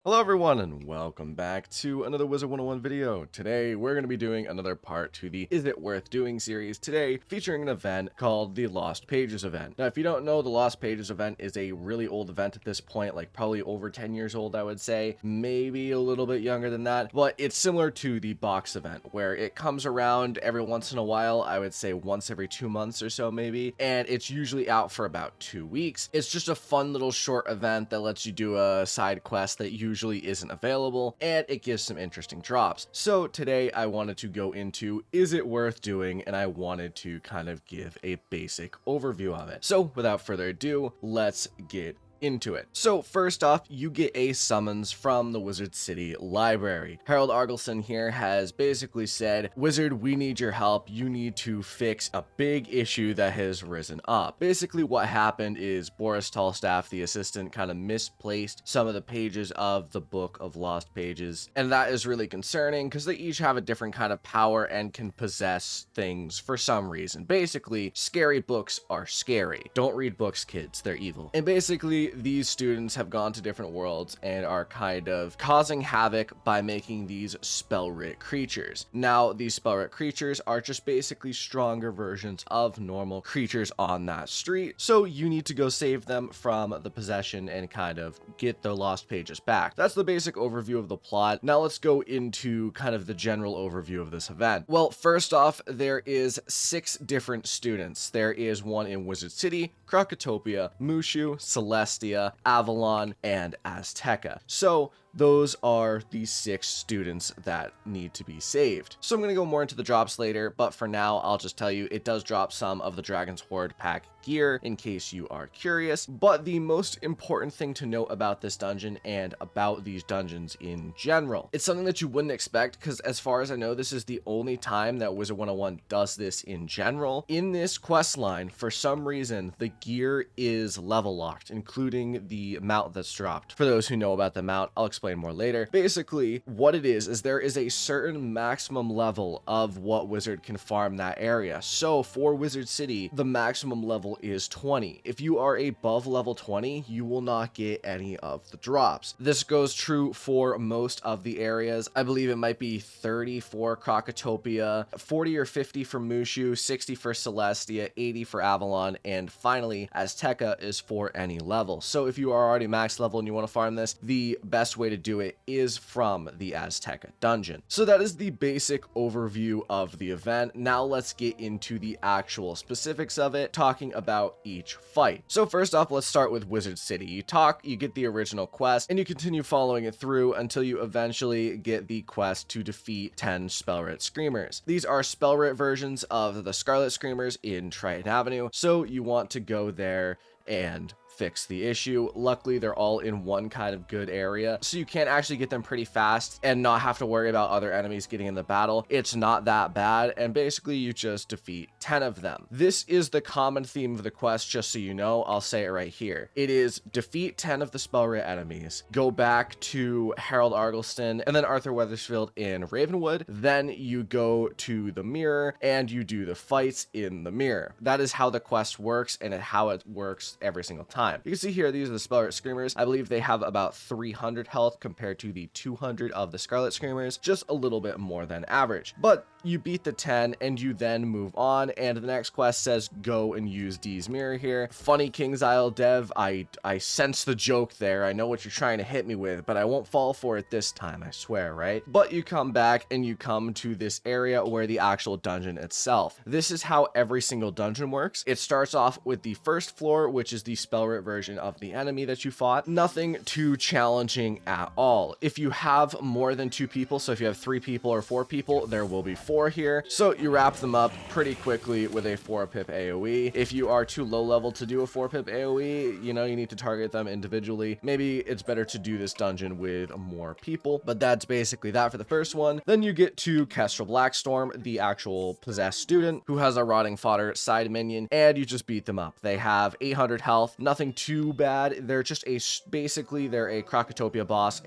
Hello everyone and welcome back to another Wizard101 video. Today we're going to be doing another part to the Is It Worth Doing series, today featuring an event called the Lost Pages event. Now if you don't know, the Lost Pages event is a really old event at this point, like probably over 10 years old I would say, maybe a little bit younger than that, but it's similar to the box event where it comes around every once in a while, I would say once every 2 months or so maybe, and it's usually out for about 2 weeks. It's just a fun little short event that lets you do a side quest that usually isn't available, and it gives some interesting drops. So today I wanted to go into is it worth doing, and I wanted to kind of give a basic overview of it. So without further ado, let's get into it. So first off, you get a summons from the Wizard City Library. Harold Argleson here has basically said, Wizard, we need your help. You need to fix a big issue that has risen up. Basically what happened is Boris Tallstaff, the assistant, kind of misplaced some of the pages of the Book of Lost Pages, and that is really concerning because they each have a different kind of power and can possess things for some reason. Basically, scary books are scary. Don't read books, kids. They're evil. And basically, these students have gone to different worlds and are kind of causing havoc by making these spell-writ creatures. Now, these spell-writ creatures are just basically stronger versions of normal creatures on that street, so you need to go save them from the possession and kind of get the lost pages back. That's the basic overview of the plot. Now let's go into kind of the general overview of this event. Well, first off, there is 6 different students. There is one in Wizard City, Krakatopia, Mushu, Celestia, Avalon, and Azteca. So those are the 6 students that need to be saved. So I'm going to go more into the drops later, but for now, I'll just tell you it does drop some of the Dragon's Horde pack gear in case you are curious. But the most important thing to note about this dungeon and about these dungeons in general, it's something that you wouldn't expect because as far as I know, this is the only time that Wizard101 does this in general. In this quest line, for some reason, the gear is level locked, including the mount that's dropped. For those who know about the mount, I'll explain more later. Basically, what it is there is a certain maximum level of what Wizard can farm that area. So for Wizard City, the maximum level is 20. If you are above level 20, you will not get any of the drops. This goes true for most of the areas. I believe it might be 30 for Krakatopia, 40 or 50 for Mushu, 60 for Celestia, 80 for Avalon, and finally, Azteca is for any level. So if you are already max level and you want to farm this, the best way to do it is from the Azteca dungeon. So that is the basic overview of the event. Now let's get into the actual specifics of it, talking about each fight. So first off, let's start with Wizard City. You get the original quest, and you continue following it through until you eventually get the quest to defeat 10 Spellwrit Screamers. These are Spellwrit versions of the Scarlet Screamers in Triton Avenue, so you want to go there and fix the issue. Luckily, they're all in one kind of good area, so you can actually get them pretty fast and not have to worry about other enemies getting in the battle. It's not that bad, and basically you just defeat 10 of them. This is the common theme of the quest, just so you know. I'll say it right here. It is defeat 10 of the Spellwrit enemies, go back to Harold Argleston and then Arthur Weathersfield in Ravenwood, then you go to the mirror and you do the fights in the mirror. That is how the quest works and how it works every single time. You can see here, these are the Spellwrit Screamers. I believe they have about 300 health compared to the 200 of the Scarlet Screamers, just a little bit more than average. But you beat the 10 and you then move on, and the next quest says go and use Dee's mirror here. Funny King's Isle dev, I sense the joke there. I know what you're trying to hit me with, but I won't fall for it this time, I swear, right? But you come back and you come to this area where the actual dungeon itself. This is how every single dungeon works. It starts off with the first floor, which is the Spellwrit version of the enemy that you fought. Nothing too challenging at all. If you have more than 2 people, so if you have 3 people or 4 people, there will be 4 here. So you wrap them up pretty quickly with a 4-pip AoE. If you are too low level to do a 4-pip AoE, you know, you need to target them individually. Maybe it's better to do this dungeon with more people, but that's basically that for the first one. Then you get to Kestrel Blackstorm, the actual possessed student who has a rotting fodder side minion, and you just beat them up. They have 800 health, nothing nothing too bad. They're just basically they're a Krokotopia boss,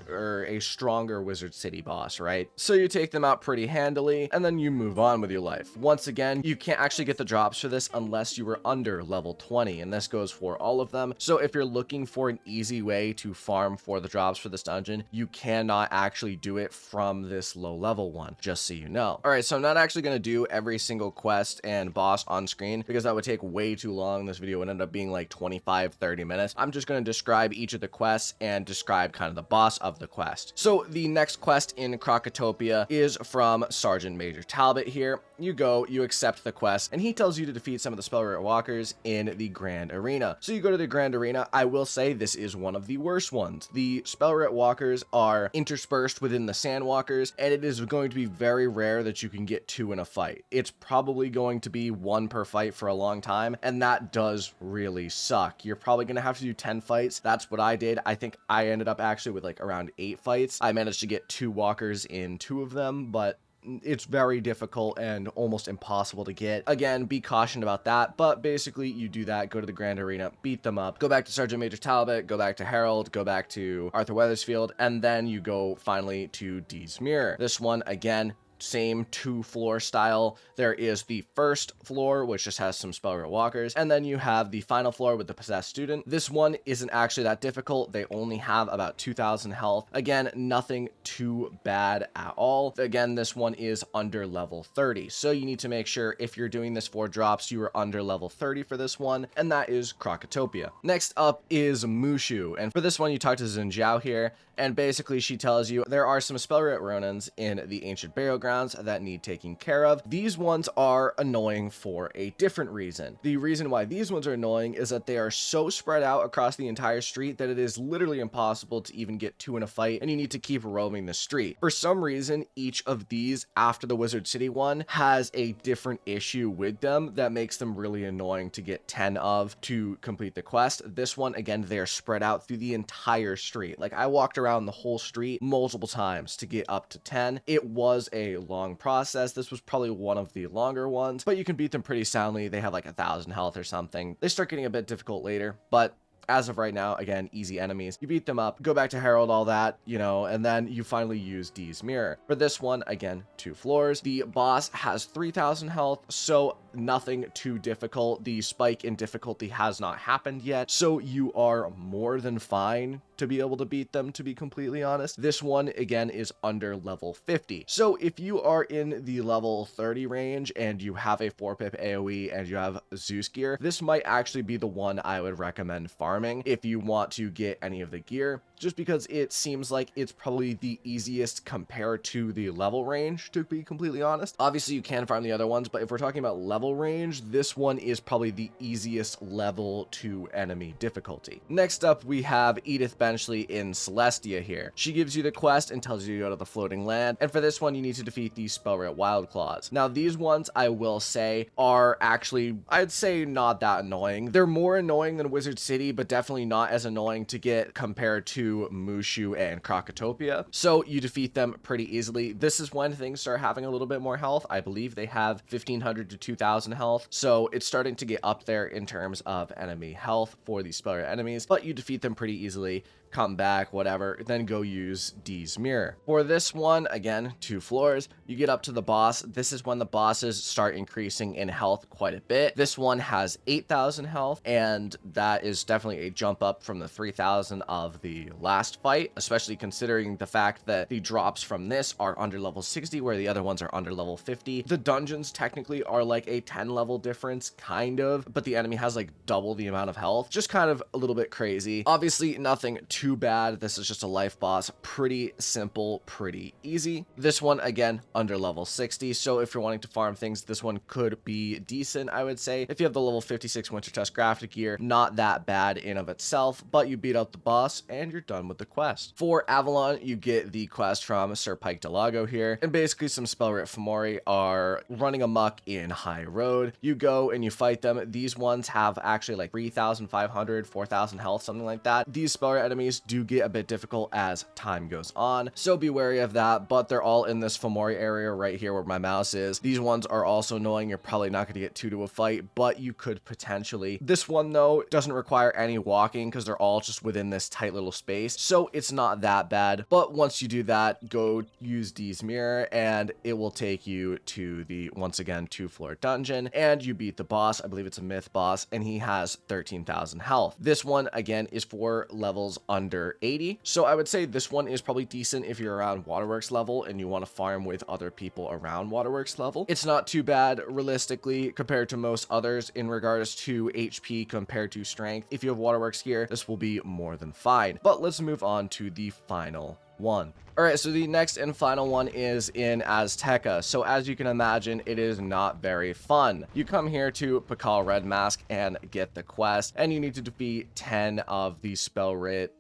or a stronger Wizard City boss, right? So you take them out pretty handily, and then you move on with your life. Once again, you can't actually get the drops for this unless you were under level 20, and this goes for all of them. So if you're looking for an easy way to farm for the drops for this dungeon, you cannot actually do it from this low level one, just so you know. All right, so I'm not actually going to do every single quest and boss on screen because that would take way too long. This video would end up being like 25-30 minutes. I'm just going to describe each of the quests and describe kind of the boss of the quest. So the next quest in Krokotopia is from Sergeant Major Talbot here. You go, you accept the quest, and he tells you to defeat some of the Spellwright Walkers in the Grand Arena. So you go to the Grand Arena. I will say this is one of the worst ones. The Spellwright Walkers are interspersed within the Sandwalkers, and it is going to be very rare that you can get two in a fight. It's probably going to be one per fight for a long time, and that does really suck. You're probably going to have to do 10 fights. That's what I did. I think I ended up actually with like around 8 fights. I managed to get 2 walkers in 2 of them, but it's very difficult and almost impossible to get. Again, be cautioned about that, but basically you do that, go to the Grand Arena, beat them up, go back to Sergeant Major Talbot, go back to Harold, go back to Arthur Weathersfield, and then you go finally to Dee's Mirror. This one, again, same 2-floor style. There is the first floor, which just has some Spellwright Walkers, and then you have the final floor with the Possessed Student. This one isn't actually that difficult. They only have about 2,000 health. Again, nothing too bad at all. Again, this one is under level 30, so you need to make sure if you're doing this for drops, you are under level 30 for this one, and that is Krokotopia. Next up is Mushu, and for this one, you talk to Zhenjiao here, and basically she tells you there are some Spellwright Ronins in the Ancient Burial Ground that need taking care of. These ones are annoying for a different reason. The reason why these ones are annoying is that they are so spread out across the entire street that it is literally impossible to even get 2 in a fight, and you need to keep roaming the street. For some reason, each of these after the Wizard City one has a different issue with them that makes them really annoying to get 10 of to complete the quest. This one, again, they are spread out through the entire street. Like, I walked around the whole street multiple times to get up to 10. It was a long process. This was probably one of the longer ones, but you can beat them pretty soundly. They have like 1,000 health or something. They start getting a bit difficult later, but as of right now, again, easy enemies. You beat them up, go back to Harold, all that, you know, and then you finally use Dee's Mirror. For this one, again, 2 floors. The boss has 3,000 health, so nothing too difficult. The spike in difficulty has not happened yet, so you are more than fine to be able to beat them, to be completely honest. This one, again, is under level 50. So if you are in the level 30 range and you have a 4-pip AoE and you have Zeus gear, this might actually be the one I would recommend farming if you want to get any of the gear, just because it seems like it's probably the easiest compared to the level range, to be completely honest. Obviously, you can farm the other ones, but if we're talking about level range, this one is probably the easiest level to enemy difficulty. Next up, we have Edith Benchley in Celestia here. She gives you the quest and tells you to go to the floating land, and for this one, you need to defeat the Spellwright Wildclaws. Now, these ones, I will say, are actually, I'd say, not that annoying. They're more annoying than Wizard City, but definitely not as annoying to get compared to Mushu and Krokotopia. So you defeat them pretty easily. This is when things start having a little bit more health. I believe they have 1,500 to 2,000 health, so it's starting to get up there in terms of enemy health for these Spellwright enemies, but you defeat them pretty easily. Come back, whatever, then go use Dee's Mirror. For this one, again, 2 floors, you get up to the boss. This is when the bosses start increasing in health quite a bit. This one has 8,000 health, and that is definitely a jump up from the 3,000 of the last fight, especially considering the fact that the drops from this are under level 60, where the other ones are under level 50. The dungeons technically are like a 10 level difference, kind of, but the enemy has like double the amount of health. Just kind of a little bit crazy. Obviously, nothing too bad. This is just a life boss. Pretty simple, pretty easy. This one, again, under level 60. So if you're wanting to farm things, this one could be decent, I would say. If you have the level 56 Winter Test graphic gear, not that bad in of itself, but you beat out the boss and you're done with the quest. For Avalon, you get the quest from Sir Pike Delago here, and basically some Spellwright Fomori are running amok in High Road. You go and you fight them. These ones have actually like 3,500, 4,000 health, something like that. These Spellwright enemies enemies do get a bit difficult as time goes on, so be wary of that, but they're all in this Fomori area right here where my mouse is. These ones are also annoying. You're probably not going to get two to a fight, but you could potentially. This one though doesn't require any walking because they're all just within this tight little space, so it's not that bad. But once you do that, go use D's mirror and it will take you to the, once again, 2-floor dungeon, and you beat the boss. I believe it's a myth boss, and he has 13,000 health. This one again is for levels under 80, so I would say this one is probably decent if you're around Waterworks level and you want to farm with other people around Waterworks level. It's not too bad realistically compared to most others in regards to HP compared to strength. If you have Waterworks gear, this will be more than fine. But let's move on to the final one. Alright, so the next and final one is in Azteca. So as you can imagine, it is not very fun. You come here to Pakal Red Mask and get the quest, and you need to defeat 10 of the spell writ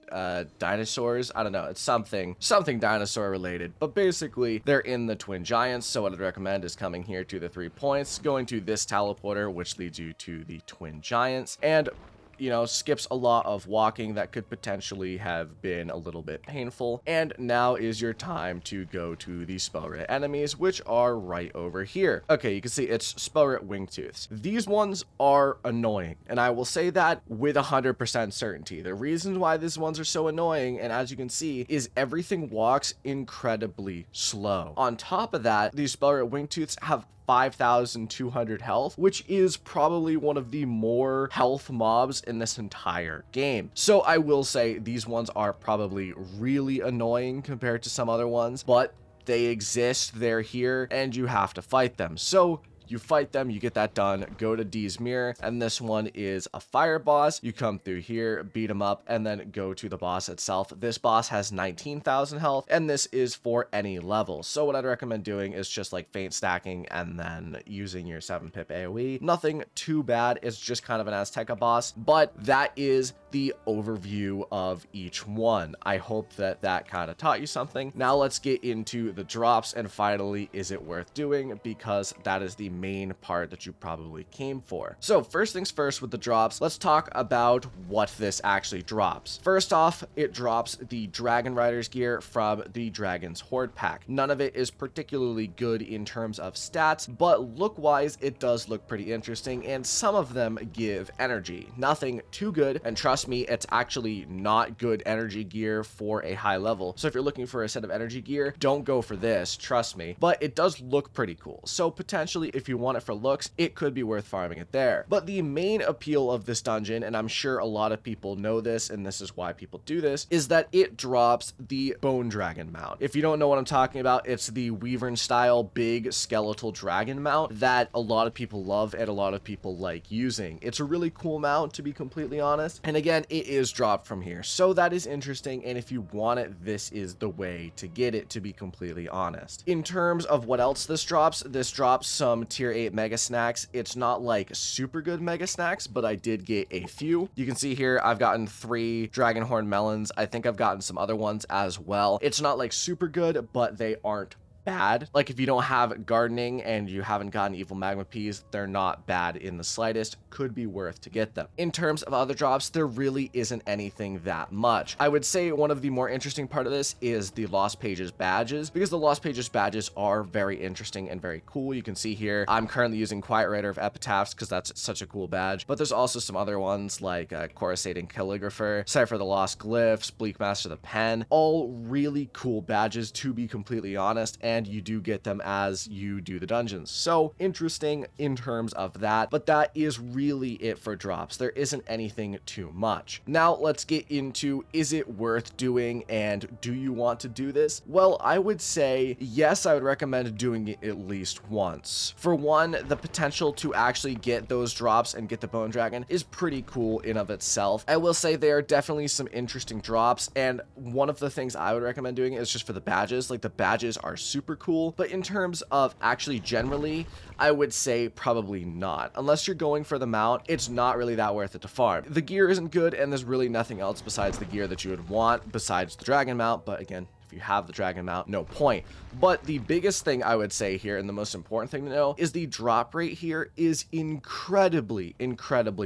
dinosaurs. I don't know, it's something dinosaur related, but basically they're in the Twin Giants. So what I'd recommend is coming here to the 3 points, going to this teleporter, which leads you to the Twin Giants, and you know, skips a lot of walking that could potentially have been a little bit painful. And now is your time to go to the Spellwrit enemies, which are right over here. Okay, you can see it's Spellwrit Wingtooths. These ones are annoying, and I will say that with 100% certainty. The reasons why these ones are so annoying, and as you can see, is everything walks incredibly slow. On top of that, these Spellwrit Wingtooths have 5,200 health, which is probably one of the more health mobs in this entire game. So I will say these ones are probably really annoying compared to some other ones, but they exist, they're here, and you have to fight them. So you fight them, you get that done, go to D's mirror, and this one is a fire boss. You come through here, beat him up, and then go to the boss itself. This boss has 19,000 health, and this is for any level. So what I'd recommend doing is just like feint stacking and then using your 7-pip AoE. Nothing too bad, it's just kind of an Azteca boss, but that is the overview of each one. I hope that that kind of taught you something. Now let's get into the drops, and finally, is it worth doing? Because that is the main part that you probably came for. So first things first with the drops, let's talk about what this actually drops. First off, it drops the Dragon Riders gear from the Dragon's Horde pack. None of it is particularly good in terms of stats, but look-wise, it does look pretty interesting, and some of them give energy. Nothing too good, and trust me, it's actually not good energy gear for a high level. So if you're looking for a set of energy gear, don't go for this, trust me. But it does look pretty cool. So potentially, if you want it for looks, it could be worth farming it there. But the main appeal of this dungeon, and I'm sure a lot of people know this, and this is why people do this, is that it drops the Bone Dragon mount. If you don't know what I'm talking about, it's the Wyvern style big skeletal dragon mount that a lot of people love and a lot of people like using. It's a really cool mount, to be completely honest. And again, it is dropped from here, so that is interesting, and if you want it, this is the way to get it, to be completely honest. In terms of what else this drops some tier 8 mega snacks. It's not like super good mega snacks, but I did get a few. You can see here I've gotten 3 Dragonhorn melons. I think I've gotten some other ones as well. It's not like super good, but they aren't bad. Like if you don't have gardening and you haven't gotten evil magma peas, they're not bad in the slightest. Could be worth to get them. In terms of other drops, there really isn't anything that much. I would say one of the more interesting part of this is the Lost Pages badges, because the Lost Pages badges are very interesting and very cool. You can see here I'm currently using Quiet Writer of Epitaphs because that's such a cool badge, but there's also some other ones like Coruscating Calligrapher, Cypher the Lost Glyphs, Bleakmaster the Pen, all really cool badges, to be completely honest, and you do get them as you do the dungeons. So interesting in terms of that, but that is really it for drops. There isn't anything too much. Now let's get into, is it worth doing and do you want to do this? Well, I would say yes, I would recommend doing it at least once. For one, the potential to actually get those drops and get the Bone Dragon is pretty cool in of itself. I will say there are definitely some interesting drops, and one of the things I would recommend doing is just for the badges. Like the badges are super cool, but in terms of actually generally, I would say probably not. Unless you're going for the mount, it's not really that worth it to farm. The gear isn't good, and there's really nothing else besides the gear that you would want besides the dragon mount, but again, if you have the dragon mount, no point. But the biggest thing I would say here, and the most important thing to know, is the drop rate here is incredibly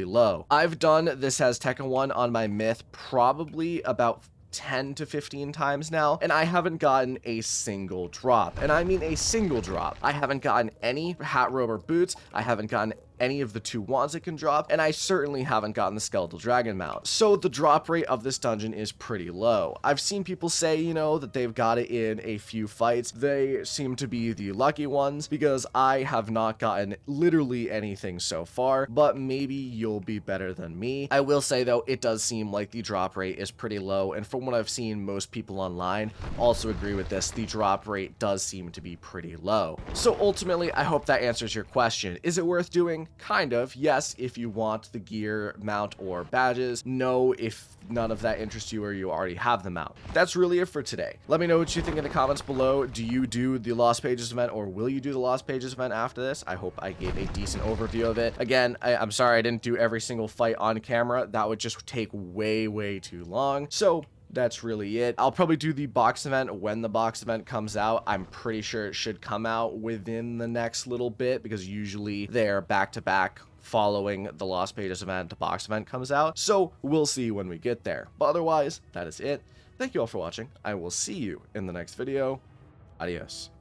low. I've done this as Tekken 1 on my myth probably about 10 to 15 times now, and I haven't gotten a single drop. And I mean a single drop. I haven't gotten any hat robe or boots. I haven't gotten any of the 2 wands it can drop, and I certainly haven't gotten the skeletal dragon mount. So the drop rate of this dungeon is pretty low. I've seen people say, you know, that they've got it in a few fights. They seem to be the lucky ones, because I have not gotten literally anything so far, but maybe you'll be better than me. I will say though, it does seem like the drop rate is pretty low, and from what I've seen, most people online also agree with this. The drop rate does seem to be pretty low. So ultimately, I hope that answers your question. Is it worth doing? Kind of. Yes, if you want the gear, mount, or badges. No, if none of that interests you or you already have the mount. That's really it for today. Let me know what you think in the comments below. Do you do the Lost Pages event, or will you do the Lost Pages event after this? I hope I gave a decent overview of it. Again, I'm sorry I didn't do every single fight on camera. That would just take way too long. So that's really it. I'll probably do the box event when the box event comes out. I'm pretty sure it should come out within the next little bit, because usually they're back to back following the Lost Pages event. The box event comes out, so we'll see when we get there. But otherwise, that is it. Thank you all for watching. I will see you in the next video. Adios.